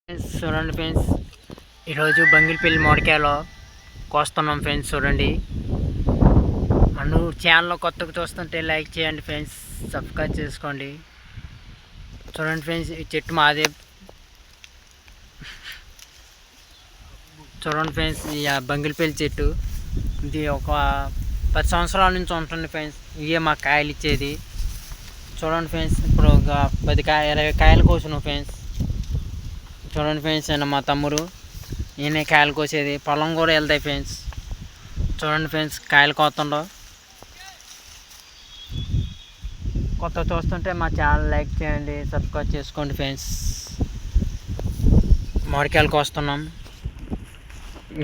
చూడండి ఫ్రెండ్స్, ఈరోజు బంగిల్పల్లి మామిడికాయలో కోస్తున్నాం ఫ్రెండ్స్. చూడండి, మన ఛానల్లో కొత్తగా చూస్తుంటే లైక్ చేయండి ఫ్రెండ్స్, సబ్స్క్రైబ్ చేసుకోండి. చూడండి ఫ్రెండ్స్, ఈ చెట్టు మాదే. చూడండి ఫ్రెండ్స్, ఈ బంగిల్పల్లి చెట్టు ఇది ఒక 10 సంవత్సరాల నుంచి ఉంటుంది ఫ్రెండ్స్. ఇవే మా కాయలు ఇచ్చేది. చూడండి ఫ్రెండ్స్, ఇప్పుడు ఒక 20 కాయలు కోసినాం ఫ్రెండ్స్. చూడండి ఫ్రెండ్స్, ఆయన మా తమ్ముడు, నేనే కాయలు కోసేది. పొలం కూడా వెళ్తాయి ఫ్రెండ్స్. చూడండి ఫ్రెండ్స్, కాయలు కోస్తుండో. కొత్త చూస్తుంటే మా ఛానల్ లైక్ చేయండి, సబ్స్క్రైబ్ చేసుకోండి ఫ్రెండ్స్. మామిడికాయలు కోస్తున్నాం.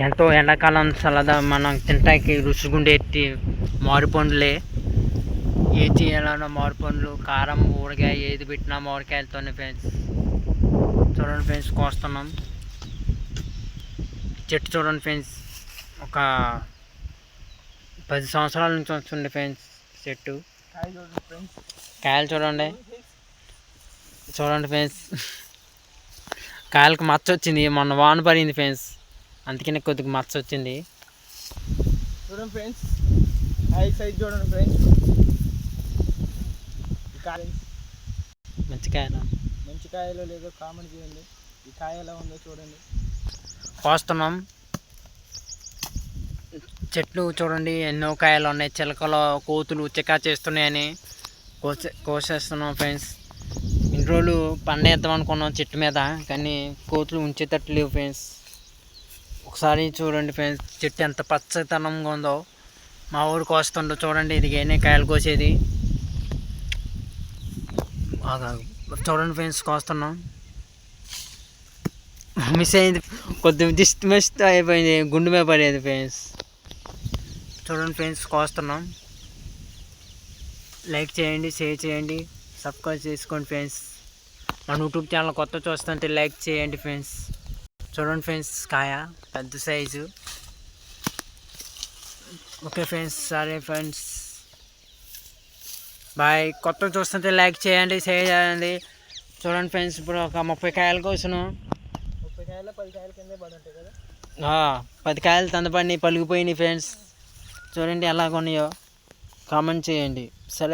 ఎంతో ఎండాకాలం చల్లదా, మనం తింటాకి రుచిగుండేటి మామిడి పండ్లే. ఏ చేయాలన్నా మామిడి పండ్లు, కారం, ఊరగాయ ఏది పెట్టినా మామిడికాయలతోనే ఫ్రెండ్స్. చూడండి ఫ్రెండ్స్, కోస్తున్నాం. చెట్టు చూడండి ఫ్రెండ్స్, ఒక 10 సంవత్సరాల నుంచి వస్తుంది ఫ్రెండ్స్ చెట్టు. కాయలు చూడండి. చూడండి ఫ్రెండ్స్, కాయలకు మచ్చ వచ్చింది. మొన్న వాన పడింది ఫ్రెండ్స్, అందుకనే కొద్దిగా మచ్చ వచ్చింది. చూడండి ఫ్రెండ్స్, సైజ్ చూడండి ఫ్రెండ్స్. మంచి కాయలు, మంచి కాయలో లేదో కామెంట్ చేయండి. ఈ కాయ ఎలా ఉందో చూడండి. కోస్తున్నాం. చెట్లు చూడండి, ఎన్నో కాయలు ఉన్నాయి. చిలకలు, కోతులు చికా చేస్తున్నాయని కోసేస్తున్నాం ఫ్రెండ్స్. ఇన్ని రోజులు పండేద్దాం అనుకున్నాం చెట్టు మీద, కానీ కోతులు ఉంచేటట్టు లేవు ఫ్రెండ్స్. ఒకసారి చూడండి ఫ్రెండ్స్, చెట్టు ఎంత పచ్చతనంగా ఉందో. మా ఊరు కోస్తుండో చూడండి. ఇది ఏనే కాయలు కోసేది. చూడండి ఫ్రెండ్స్, కోస్తున్నాం. మిస్ అయింది, కొద్దిగా మిస్ అయిపోయింది, గుండు మీద పడేది ఫ్రెండ్స్. చూడండి ఫ్రెండ్స్, కోస్తున్నాం. లైక్ చేయండి, షేర్ చేయండి, సబ్స్క్రైబ్ చేసుకోండి ఫ్రెండ్స్. మన యూట్యూబ్ ఛానల్ కొత్త చూస్తుంటే లైక్ చేయండి ఫ్రెండ్స్. చూడండి ఫ్రెండ్స్, కాయ పెద్ద సైజు. ఓకే ఫ్రెండ్స్, సరే ఫ్రెండ్స్, బాయ్. కొత్త చూస్తుంటే లైక్ చేయండి, షేర్ చేయండి. చూడండి ఫ్రెండ్స్, ఇప్పుడు ఒక 30 కాయలు కోసాను. 30 కాయలు 10 కాయల కింద పడి ఉంటాయి కదా. 10 కాయలు తందపడినాయి, పలిగిపోయినాయి ఫ్రెండ్స్. చూడండి ఎలాగ ఉన్నాయో, కామెంట్ చేయండి. సరే.